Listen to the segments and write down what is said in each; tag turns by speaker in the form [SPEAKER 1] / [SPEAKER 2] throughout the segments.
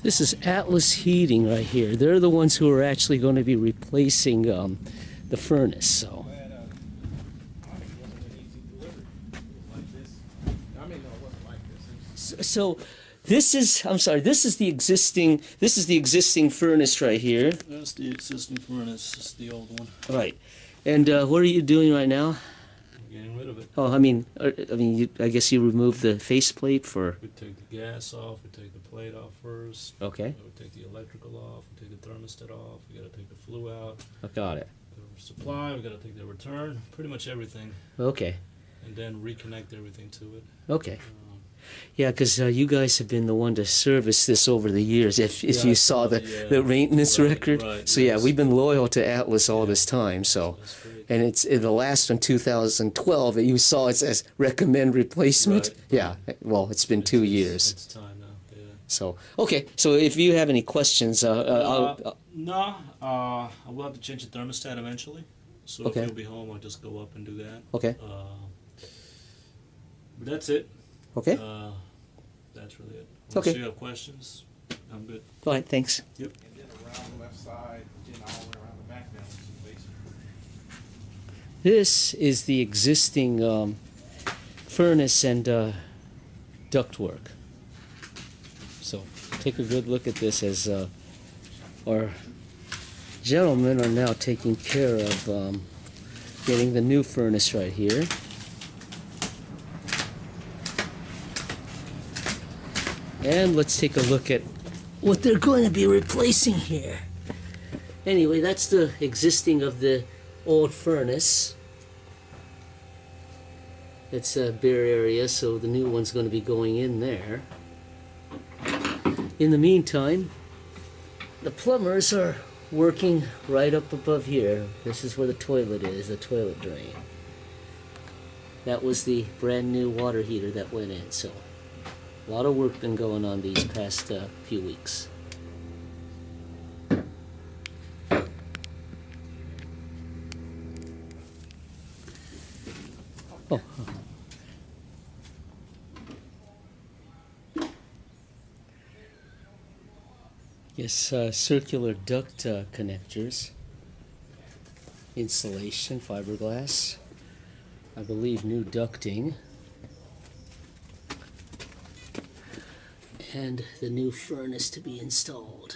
[SPEAKER 1] This is Atlas Heating right here. They're the ones who are actually going to be replacing the furnace. So this is, I'm sorry, this is the existing furnace right here.
[SPEAKER 2] That's the existing furnace. This is the old one.
[SPEAKER 1] Right. And what are you doing right now?
[SPEAKER 2] Getting rid of it.
[SPEAKER 1] Oh, I guess you removed the faceplate for.
[SPEAKER 2] We take the gas off. We take the plate off first.
[SPEAKER 1] Okay.
[SPEAKER 2] We take the electrical off. We take the thermostat off. We got to take the flue out.
[SPEAKER 1] I got it.
[SPEAKER 2] The supply. We got to take the return. Pretty much everything.
[SPEAKER 1] Okay.
[SPEAKER 2] And then reconnect everything to it.
[SPEAKER 1] Okay. Yeah, because you guys have been the one to service this over the years. If you saw the maintenance record,
[SPEAKER 2] right,
[SPEAKER 1] so yeah, we've been loyal to Atlas all this time. So, and it's in the last one, 2012. You saw it says recommend replacement.
[SPEAKER 2] Right.
[SPEAKER 1] Yeah, well, it's been 2 years.
[SPEAKER 2] It's time now. Yeah.
[SPEAKER 1] So okay, so if you have any questions,
[SPEAKER 2] No, I will have to change the thermostat eventually. So
[SPEAKER 1] Okay.
[SPEAKER 2] if you'll be home, I'll just go up and do that.
[SPEAKER 1] Okay.
[SPEAKER 2] But that's it.
[SPEAKER 1] Okay.
[SPEAKER 2] That's really it.
[SPEAKER 1] Okay.
[SPEAKER 2] Unless you have questions, I'm good.
[SPEAKER 1] All right, thanks.
[SPEAKER 2] Yep.
[SPEAKER 3] And then around the left side, then all the way around the back now, which is basically.
[SPEAKER 1] This is the existing furnace and ductwork. So take a good look at this as our gentlemen are now taking care of getting the new furnace right here. And let's take a look at what they're going to be replacing here. Anyway, that's the existing of the old furnace. It's a bare area, so the new one's going to be going in there. In the meantime, the plumbers are working right up above here. This is where the toilet is, the toilet drain. That was the brand new water heater that went in, so a lot of work been going on these past few weeks. Oh. Yes, circular duct connectors, insulation, fiberglass, I believe new ducting, and the new furnace to be installed.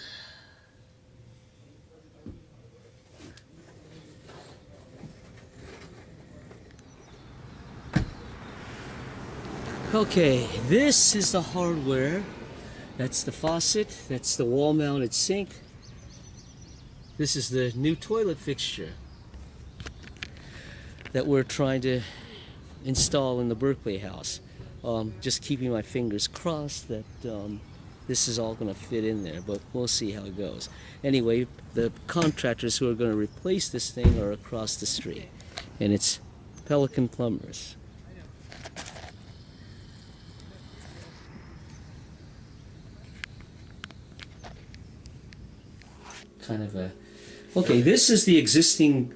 [SPEAKER 1] Okay, this is the hardware. That's the faucet, that's the wall-mounted sink. This is the new toilet fixture that we're trying to install in the Berkeley house. Just keeping my fingers crossed that this is all going to fit in there, but we'll see how it goes. Anyway, the contractors who are going to replace this thing are across the street, and it's Pelican Plumbers. Kind of a okay. This is the existing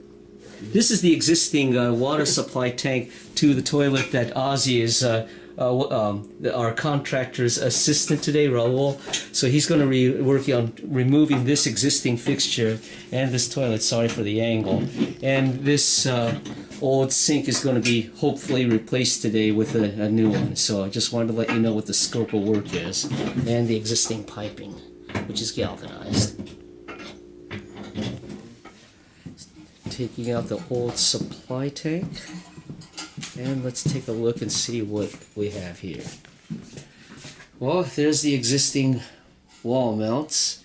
[SPEAKER 1] water supply tank to the toilet that Ozzy is our contractor's assistant today, Raul. So he's going to be working on removing this existing fixture and this toilet. Sorry for the angle. And this old sink is going to be hopefully replaced today with a new one. So I just wanted to let you know what the scope of work is, and the existing piping, which is galvanized. Taking out the old supply tank, and let's take a look and see what we have here. Well, there's the existing wall mounts,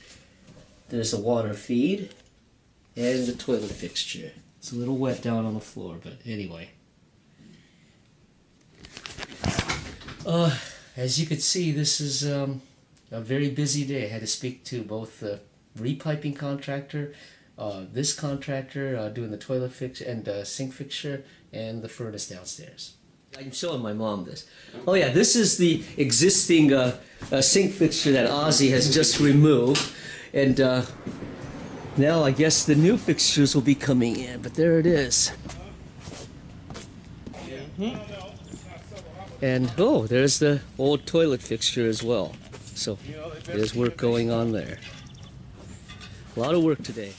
[SPEAKER 1] there's the water feed, and the toilet fixture. It's a little wet down on the floor, but anyway. As you can see, this is a very busy day. I had to speak to both the repiping contractor, this contractor doing the toilet fix and sink fixture, and the furnace downstairs. I'm showing my mom this. Oh yeah, this is the existing sink fixture that Ozzy has just removed, and now I guess the new fixtures will be coming in. But there it is. And oh, there's the old toilet fixture as well. So there's work going on there. A lot of work today.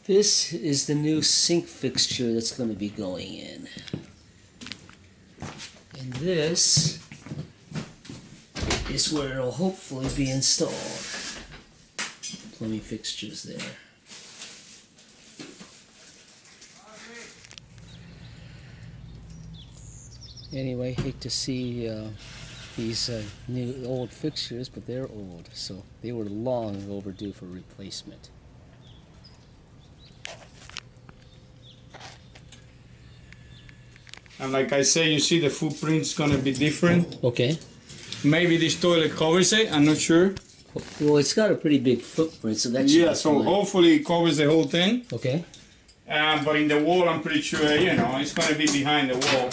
[SPEAKER 1] This is the new sink fixture that's going to be going in. And this is where it'll hopefully be installed. Plumbing fixtures there. Anyway, hate to see these new old fixtures, but they're old, so they were long overdue for replacement.
[SPEAKER 4] And like I say, you see the footprint's gonna be different.
[SPEAKER 1] Okay.
[SPEAKER 4] Maybe this toilet covers it, I'm not sure.
[SPEAKER 1] Well, it's got a pretty big footprint, so that should
[SPEAKER 4] Yeah,
[SPEAKER 1] be
[SPEAKER 4] so
[SPEAKER 1] fine.
[SPEAKER 4] hopefully it covers the whole thing.
[SPEAKER 1] Okay.
[SPEAKER 4] But in the wall, I'm pretty sure, you know, it's gonna be behind the wall.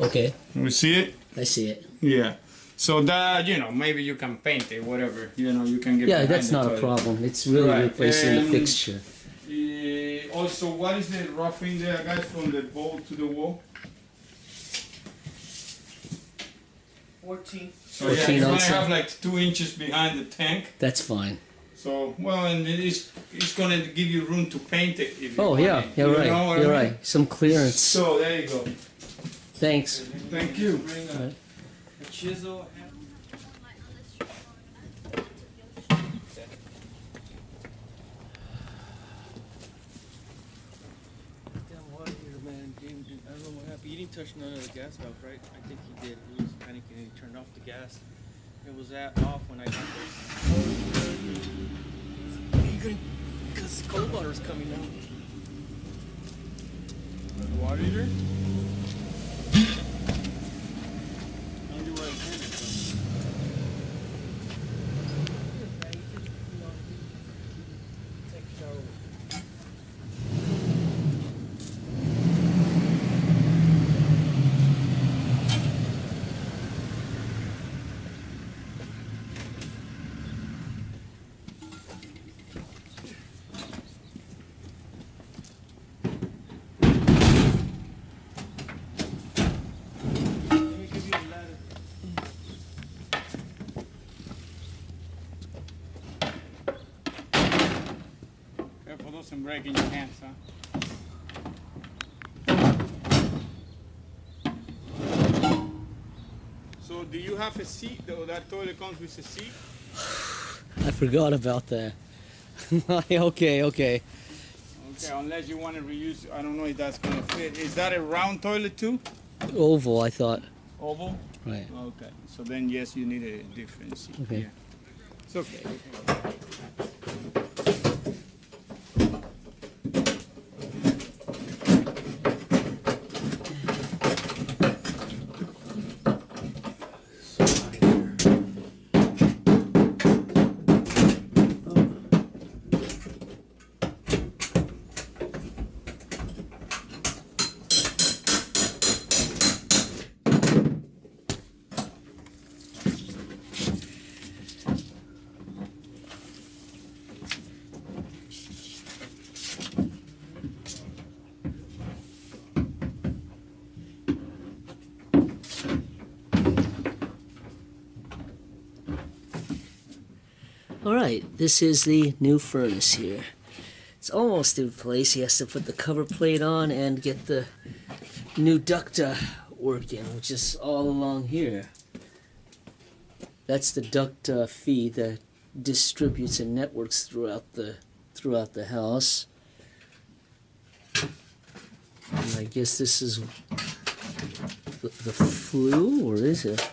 [SPEAKER 1] Okay.
[SPEAKER 4] You see it?
[SPEAKER 1] I see it.
[SPEAKER 4] Yeah. So that, you know, maybe you can paint it, whatever. You know, you can get
[SPEAKER 1] Yeah,
[SPEAKER 4] behind
[SPEAKER 1] that's
[SPEAKER 4] the
[SPEAKER 1] not a
[SPEAKER 4] toilet.
[SPEAKER 1] problem. It's really
[SPEAKER 4] Right,
[SPEAKER 1] replacing the
[SPEAKER 4] and-
[SPEAKER 1] fixture.
[SPEAKER 4] Also, what is the roughing there, guys, from the bowl to the wall?
[SPEAKER 3] 14.
[SPEAKER 4] So yeah,
[SPEAKER 1] 14
[SPEAKER 4] you're gonna
[SPEAKER 1] also?
[SPEAKER 4] have like 2 inches behind the tank.
[SPEAKER 1] That's fine.
[SPEAKER 4] So, well, and it's gonna give you room to paint it if you
[SPEAKER 1] Oh,
[SPEAKER 4] want
[SPEAKER 1] yeah,
[SPEAKER 4] it.
[SPEAKER 1] you're
[SPEAKER 4] You
[SPEAKER 1] right.
[SPEAKER 4] know what I
[SPEAKER 1] You're
[SPEAKER 4] mean?
[SPEAKER 1] right. Some clearance.
[SPEAKER 4] So, there you go.
[SPEAKER 1] Thanks.
[SPEAKER 4] Thank you.
[SPEAKER 3] Bring
[SPEAKER 1] Right.
[SPEAKER 3] a chisel.
[SPEAKER 5] I don't know what happened. You didn't touch none of the gas valve, right? I think he did. He was panicking and he turned off the gas. It was off when I got there. Because cold water is coming out.
[SPEAKER 4] The water heater?
[SPEAKER 5] I'll do right-handed, so. Take a shower. Let me give you the ladder.
[SPEAKER 4] Careful, doesn't break in your hands, huh? So, do you have a seat, though? That toilet comes with a seat?
[SPEAKER 1] I forgot about that. Okay.
[SPEAKER 4] Okay, unless you want to reuse, I don't know if that's gonna fit. Is that a round toilet too?
[SPEAKER 1] Oval, I thought.
[SPEAKER 4] Oval?
[SPEAKER 1] Right.
[SPEAKER 4] Okay, so then yes, you need a different seat.
[SPEAKER 1] Okay.
[SPEAKER 4] Yeah. It's okay.
[SPEAKER 1] Alright, this is the new furnace here. It's almost in place. He has to put the cover plate on and get the new duct working, which is all along here. That's the duct feed that distributes and networks throughout the house. And I guess this is the flue, or is it?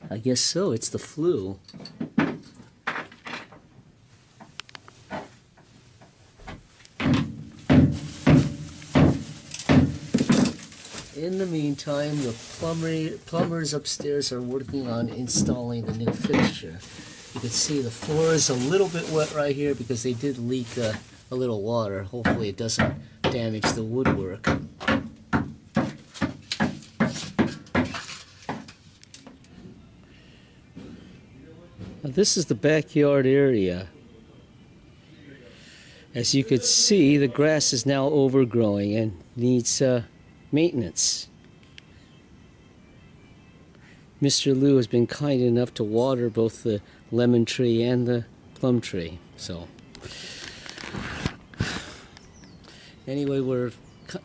[SPEAKER 1] I guess so, it's the flue. In the meantime, the plumbers upstairs are working on installing the new fixture. You can see the floor is a little bit wet right here because they did leak a little water. Hopefully it doesn't damage the woodwork. Now this is the backyard area. As you could see, the grass is now overgrowing and needs maintenance. Mr. Liu has been kind enough to water both the lemon tree and the plum tree. So anyway, we're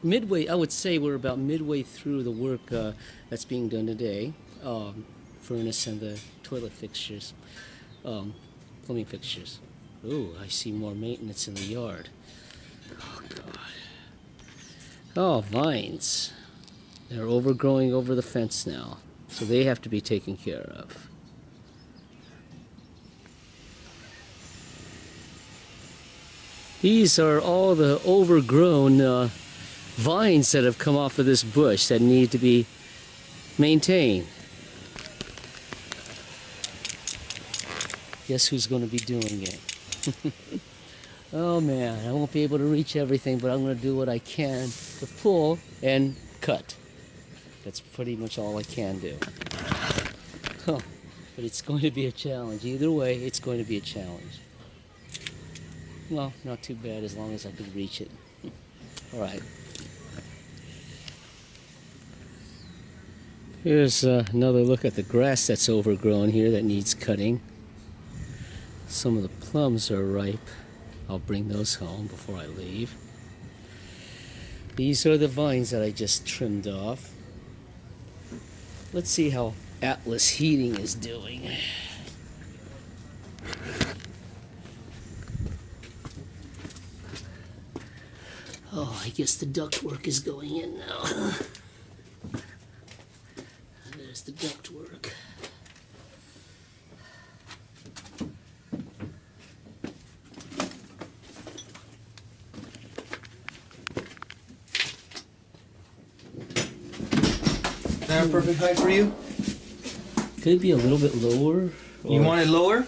[SPEAKER 1] midway. I would say we're about midway through the work that's being done today. Furnace and the toilet fixtures, plumbing fixtures. Ooh, I see more maintenance in the yard. Oh God. Oh, vines. They're overgrowing over the fence now, so they have to be taken care of. These are all the overgrown vines that have come off of this bush that need to be maintained. Guess who's going to be doing it? Oh man, I won't be able to reach everything, but I'm going to do what I can to pull and cut. That's pretty much all I can do. Huh. But it's going to be a challenge. Either way, it's going to be a challenge. Well, not too bad as long as I can reach it. All right. Here's another look at the grass that's overgrown here that needs cutting. Some of the plums are ripe. I'll bring those home before I leave. These are the vines that I just trimmed off. Let's see how Atlas Heating is doing. Oh, I guess the ductwork is going in now. There's the ductwork.
[SPEAKER 6] Is that a perfect height for you?
[SPEAKER 1] Could it be a little bit lower?
[SPEAKER 6] You want it lower?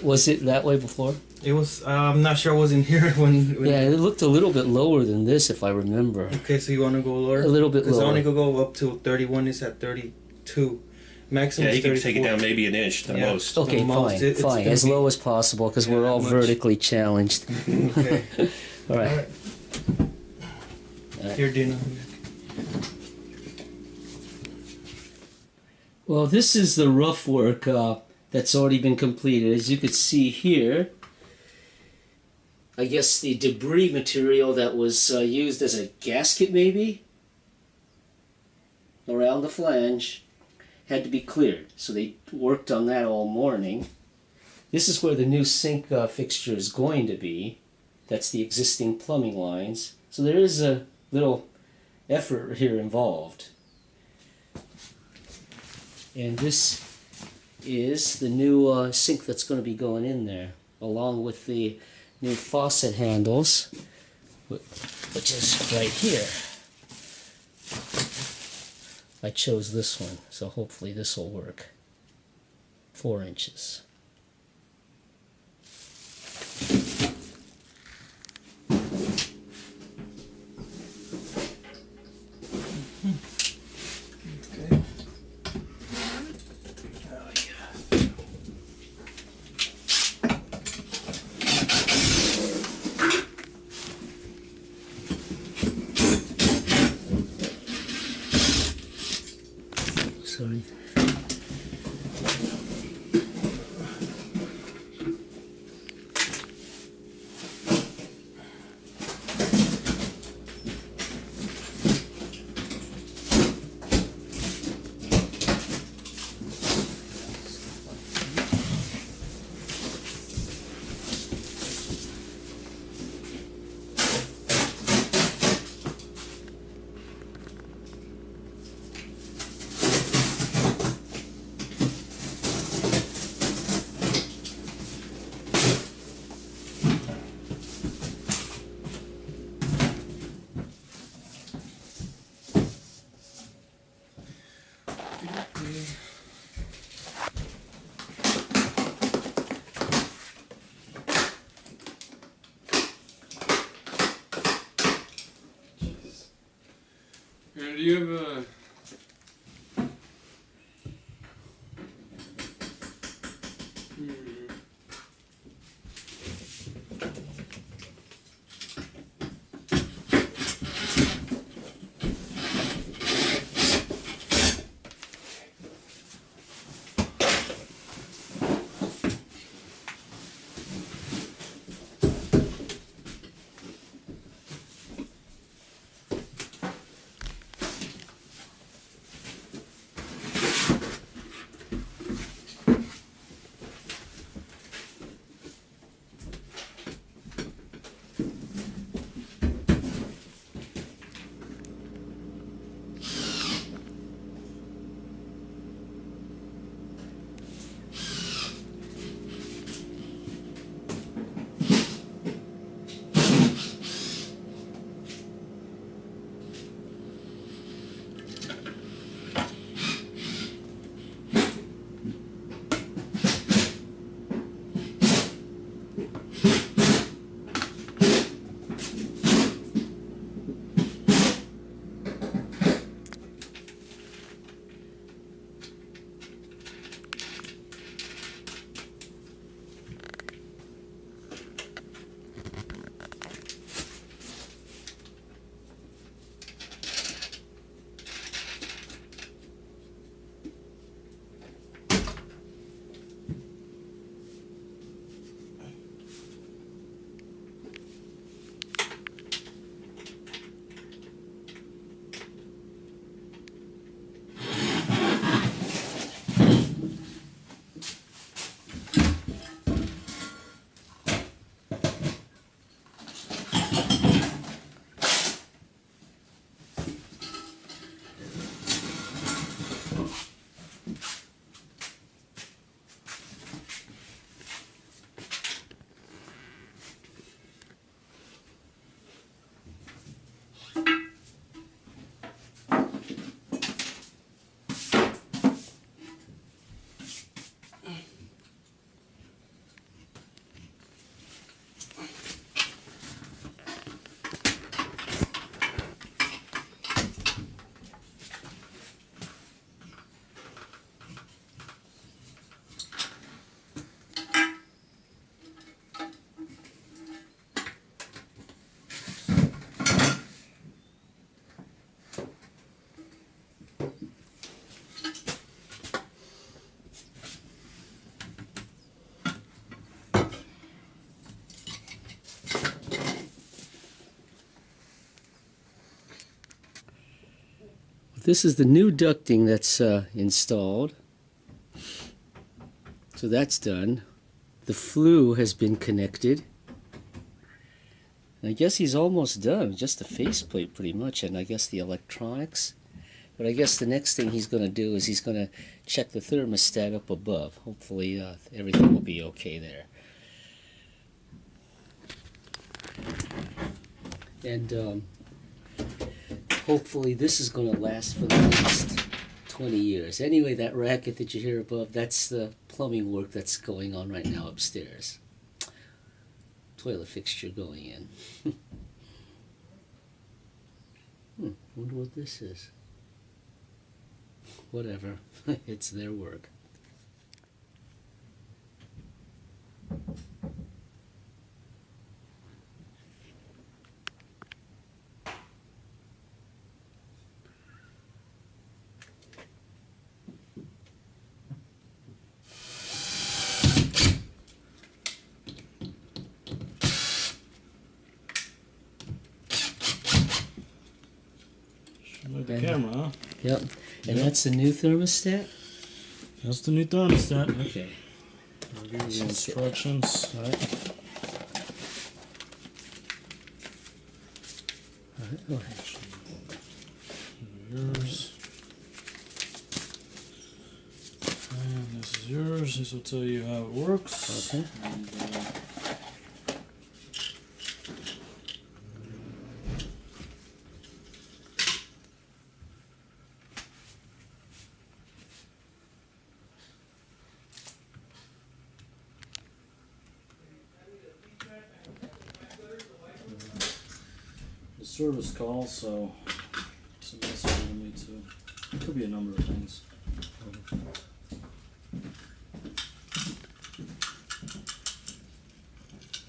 [SPEAKER 1] Was it that way before?
[SPEAKER 6] It was. I'm not sure I was in here when.
[SPEAKER 1] Yeah, it looked a little bit lower than this, if I remember.
[SPEAKER 6] Okay, so you want to go lower?
[SPEAKER 1] A little bit
[SPEAKER 6] Because
[SPEAKER 1] lower.
[SPEAKER 6] I only could go up to 31. It's at 32. Maximum.
[SPEAKER 2] Yeah,
[SPEAKER 6] is
[SPEAKER 2] you can
[SPEAKER 6] 34.
[SPEAKER 2] take it down maybe an inch the
[SPEAKER 6] Yeah.
[SPEAKER 2] most.
[SPEAKER 1] Okay,
[SPEAKER 6] The most,
[SPEAKER 1] fine,
[SPEAKER 6] it's
[SPEAKER 1] fine.
[SPEAKER 6] gonna
[SPEAKER 1] As
[SPEAKER 6] be-
[SPEAKER 1] low as possible, because
[SPEAKER 6] Yeah,
[SPEAKER 1] we're all
[SPEAKER 6] much.
[SPEAKER 1] vertically challenged.
[SPEAKER 6] Okay.
[SPEAKER 1] All right.
[SPEAKER 6] All right. Here, Dina.
[SPEAKER 1] Well, this is the rough work that's already been completed. As you could see here, I guess the debris material that was used as a gasket maybe around the flange had to be cleared. So they worked on that all morning. This is where the new sink fixture is going to be. That's the existing plumbing lines. So there is a little effort here involved. And this is the new sink that's going to be going in there, along with the new faucet handles, which is right here. I chose this one, so hopefully this will work. 4 inches.
[SPEAKER 6] Okay.
[SPEAKER 1] Sorry.
[SPEAKER 4] And do you have a...
[SPEAKER 1] this is the new ducting that's installed. So that's done. The flue has been connected. And I guess he's almost done, just the faceplate pretty much, and I guess the electronics. But I guess the next thing he's going to do is he's going to check the thermostat up above. Hopefully everything will be okay there. And hopefully this is going to last for the next 20 years. Anyway, that racket that you hear above, that's the plumbing work that's going on right now upstairs. Toilet fixture going in. Wonder what this is. Whatever. It's their work.
[SPEAKER 2] Move the camera, huh?
[SPEAKER 1] Yep. And that's the new thermostat?
[SPEAKER 2] That's the new thermostat.
[SPEAKER 1] Okay.
[SPEAKER 2] I'll give you the instructions.
[SPEAKER 1] Alright. Alright, go ahead.
[SPEAKER 2] Yours. And this is yours. This will tell you how it works.
[SPEAKER 1] Okay.
[SPEAKER 2] And, the service call, so it's a message to me too. It could be a number of things.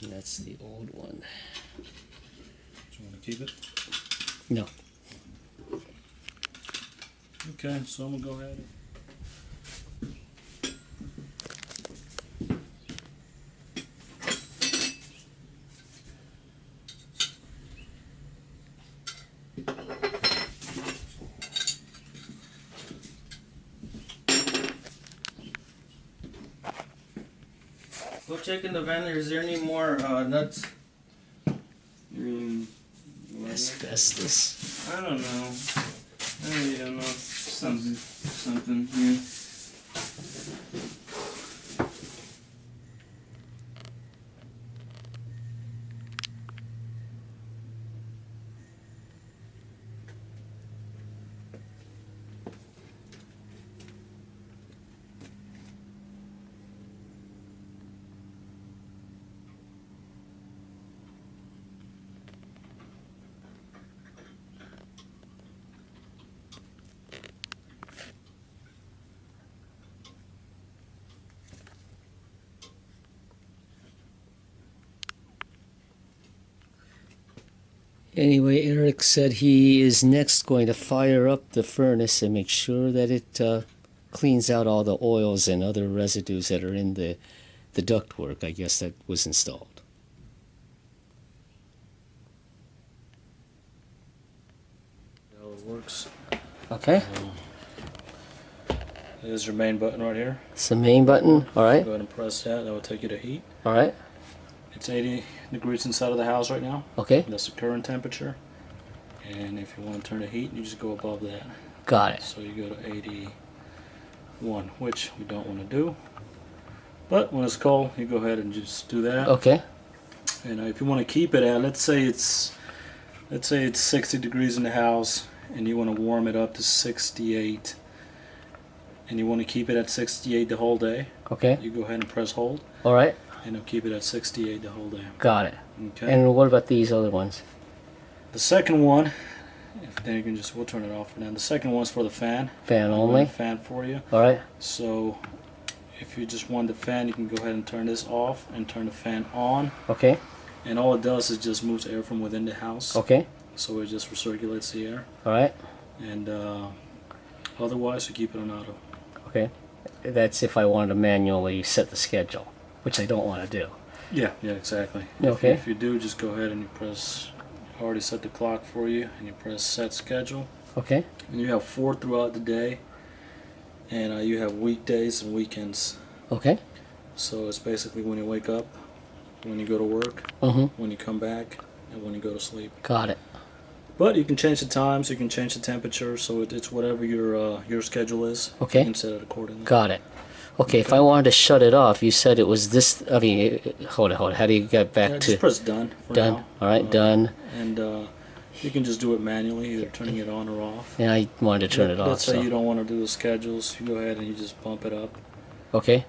[SPEAKER 1] And that's the old one.
[SPEAKER 2] Do you want to keep it?
[SPEAKER 1] No.
[SPEAKER 2] Okay, so I'm gonna go ahead.
[SPEAKER 6] Go check in the van there. Is there any more nuts?
[SPEAKER 1] Asbestos.
[SPEAKER 6] I don't know. I really don't know. Something, yeah.
[SPEAKER 1] Anyway, Eric said he is next going to fire up the furnace and make sure that it cleans out all the oils and other residues that are in the ductwork, I guess, that was installed.
[SPEAKER 2] How it works.
[SPEAKER 1] Okay.
[SPEAKER 2] There's your main button right here.
[SPEAKER 1] It's the main button. All right.
[SPEAKER 2] Go ahead and press that. That will take you to heat.
[SPEAKER 1] All right.
[SPEAKER 2] It's 80 degrees inside of the house right now.
[SPEAKER 1] Okay.
[SPEAKER 2] That's the current temperature. And if you want to turn the heat, you just go above that.
[SPEAKER 1] Got it.
[SPEAKER 2] So you go to 81, which we don't want to do. But when it's cold, you go ahead and just do that.
[SPEAKER 1] Okay.
[SPEAKER 2] And if you want to keep it at, let's say it's 60 degrees in the house, and you want to warm it up to 68, and you want to keep it at 68 the whole day.
[SPEAKER 1] Okay.
[SPEAKER 2] You go ahead and press hold,
[SPEAKER 1] All right.
[SPEAKER 2] and it'll keep it at 68 the whole day.
[SPEAKER 1] Got it.
[SPEAKER 2] Okay.
[SPEAKER 1] And what about these other ones?
[SPEAKER 2] The second one, then you can just, we'll turn it off for now. The second one's for the fan.
[SPEAKER 1] Fan
[SPEAKER 2] I'll run
[SPEAKER 1] only.
[SPEAKER 2] the fan for you.
[SPEAKER 1] All right.
[SPEAKER 2] So if you just want the fan, you can go ahead and turn this off and turn the fan on.
[SPEAKER 1] Okay.
[SPEAKER 2] And all it does is just moves air from within the house.
[SPEAKER 1] Okay.
[SPEAKER 2] So it just recirculates the air.
[SPEAKER 1] All right.
[SPEAKER 2] And otherwise, you keep it on auto.
[SPEAKER 1] Okay. That's if I wanted to manually set the schedule, which I don't want to do.
[SPEAKER 2] Yeah, exactly.
[SPEAKER 1] Okay.
[SPEAKER 2] If you do, just go ahead and you press, I already set the clock for you, and you press set schedule.
[SPEAKER 1] Okay.
[SPEAKER 2] And you have 4 throughout the day, and you have weekdays and weekends.
[SPEAKER 1] Okay.
[SPEAKER 2] So it's basically when you wake up, when you go to work, when you come back, and when you go to sleep.
[SPEAKER 1] Got it.
[SPEAKER 2] But you can change the times, you can change the temperature, so it's whatever your schedule is.
[SPEAKER 1] Okay.
[SPEAKER 2] You can set it accordingly.
[SPEAKER 1] Got it. Okay, if I wanted to shut it off, you said it was this. I mean, hold it. How do you get back to
[SPEAKER 2] just press done for
[SPEAKER 1] done?
[SPEAKER 2] now.
[SPEAKER 1] All right, done.
[SPEAKER 2] And you can just do it manually, either turning it on or off.
[SPEAKER 1] And I wanted to turn it off.
[SPEAKER 2] Let's say
[SPEAKER 1] so.
[SPEAKER 2] you don't want to do the schedules, you go ahead and you just bump it up.
[SPEAKER 1] Okay.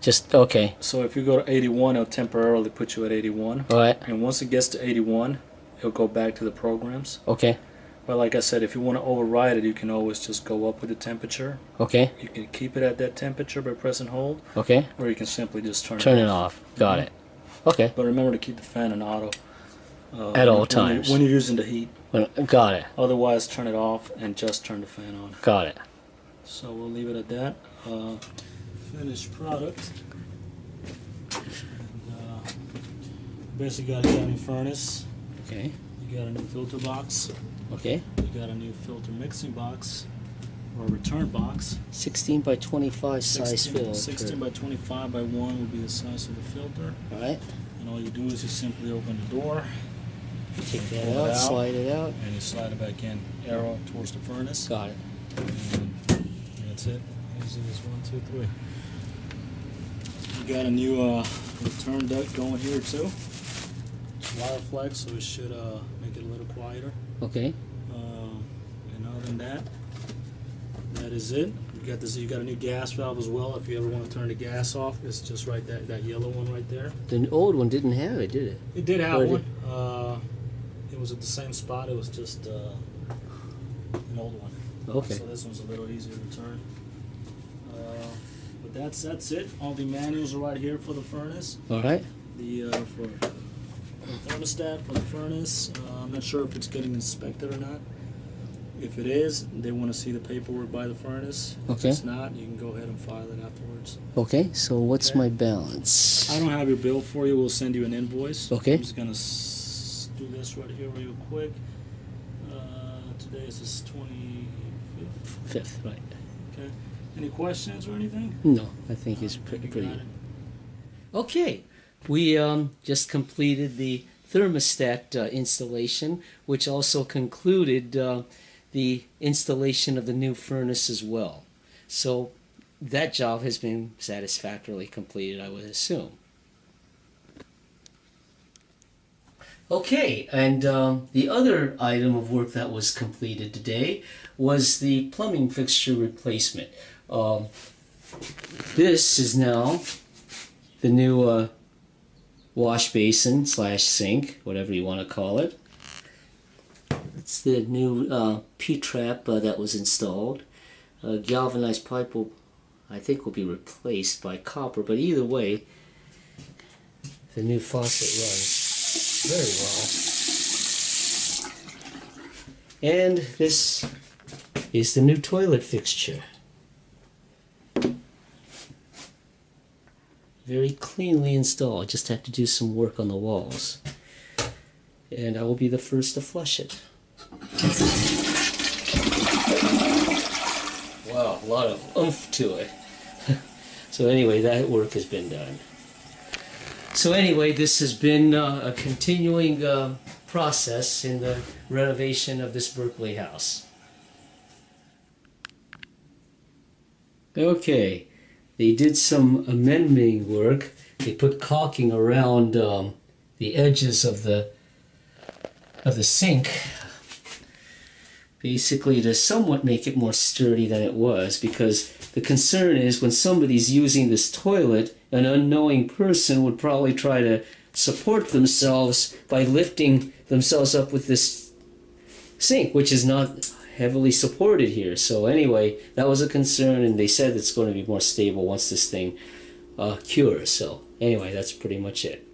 [SPEAKER 1] Just okay.
[SPEAKER 2] So if you go to 81, it'll temporarily put you at 81.
[SPEAKER 1] All right.
[SPEAKER 2] And once it gets to 81, it'll go back to the programs.
[SPEAKER 1] Okay.
[SPEAKER 2] But like I said, if you want to override it, you can always just go up with the temperature.
[SPEAKER 1] Okay.
[SPEAKER 2] You can keep it at that temperature by pressing hold,
[SPEAKER 1] Okay.
[SPEAKER 2] or you can simply just turn
[SPEAKER 1] Turn
[SPEAKER 2] it
[SPEAKER 1] it
[SPEAKER 2] off.
[SPEAKER 1] off. Got it. Okay.
[SPEAKER 2] But remember to keep the fan in auto.
[SPEAKER 1] At all times.
[SPEAKER 2] When you're using the heat.
[SPEAKER 1] Got it.
[SPEAKER 2] Otherwise, turn it off and just turn the fan on.
[SPEAKER 1] Got it.
[SPEAKER 2] So we'll leave it at that. Finished product. Basically got a new furnace.
[SPEAKER 1] Okay.
[SPEAKER 2] You got a new filter box.
[SPEAKER 1] Okay.
[SPEAKER 2] You got a new filter mixing box, or return box.
[SPEAKER 1] 16 by 25 size filter.
[SPEAKER 2] 16 by 25 by 1 will be the size of the filter.
[SPEAKER 1] All right.
[SPEAKER 2] And all you do is you simply open the door,
[SPEAKER 1] Take that
[SPEAKER 2] pull it
[SPEAKER 1] out.
[SPEAKER 2] out.
[SPEAKER 1] Slide it out.
[SPEAKER 2] and you slide it back in, arrow towards the furnace.
[SPEAKER 1] Got it.
[SPEAKER 2] And that's it. Easy as 1, 2, 3. You got a new return duct going here too. It's wire flex, so it should make it a little quieter.
[SPEAKER 1] Okay.
[SPEAKER 2] And other than that, that is it. You got this. You got a new gas valve as well. If you ever want to turn the gas off, it's just right that yellow one right there.
[SPEAKER 1] The old one didn't have it, did it?
[SPEAKER 2] It did have
[SPEAKER 1] Or
[SPEAKER 2] one. It was at the same spot. It was just an old one.
[SPEAKER 1] Okay.
[SPEAKER 2] So this one's a little easier to turn. But that's it. All the manuals are right here for the furnace.
[SPEAKER 1] All right.
[SPEAKER 2] The for thermostat for the furnace. I'm not sure if it's getting inspected or not. If it is, they want to see the paperwork by the furnace.
[SPEAKER 1] Okay.
[SPEAKER 2] If it's not, you can go ahead and file it afterwards.
[SPEAKER 1] Okay. So what's
[SPEAKER 2] Okay.
[SPEAKER 1] my balance?
[SPEAKER 2] I don't have your bill for you. We'll send you an invoice.
[SPEAKER 1] Okay.
[SPEAKER 2] I'm just gonna do this right here real quick. Today is the 25th.
[SPEAKER 1] Fifth, right?
[SPEAKER 2] Okay. Any questions or anything?
[SPEAKER 1] No, I think it's
[SPEAKER 2] You
[SPEAKER 1] pretty.
[SPEAKER 2] got it.
[SPEAKER 1] Okay, we just completed the thermostat installation, which also concluded the installation of the new furnace as well. So that job has been satisfactorily completed, I would assume. Okay, and the other item of work that was completed today was the plumbing fixture replacement. This is now the new wash basin / sink, whatever you want to call it. It's the new P-trap that was installed. Galvanized pipe will, I think, will be replaced by copper, but either way, the new faucet runs very well. And this is the new toilet fixture. Very cleanly installed. Just have to do some work on the walls. And I will be the first to flush it. Wow, a lot of oomph to it. So anyway, that work has been done. So anyway, this has been a continuing process in the renovation of this Berkeley house. Okay, they did some amending work. They put caulking around the edges of the sink, basically to somewhat make it more sturdy than it was, because the concern is when somebody's using this toilet, an unknowing person would probably try to support themselves by lifting themselves up with this sink, which is not heavily supported here. So anyway, that was a concern, and they said it's going to be more stable once this thing cures. So anyway, that's pretty much it.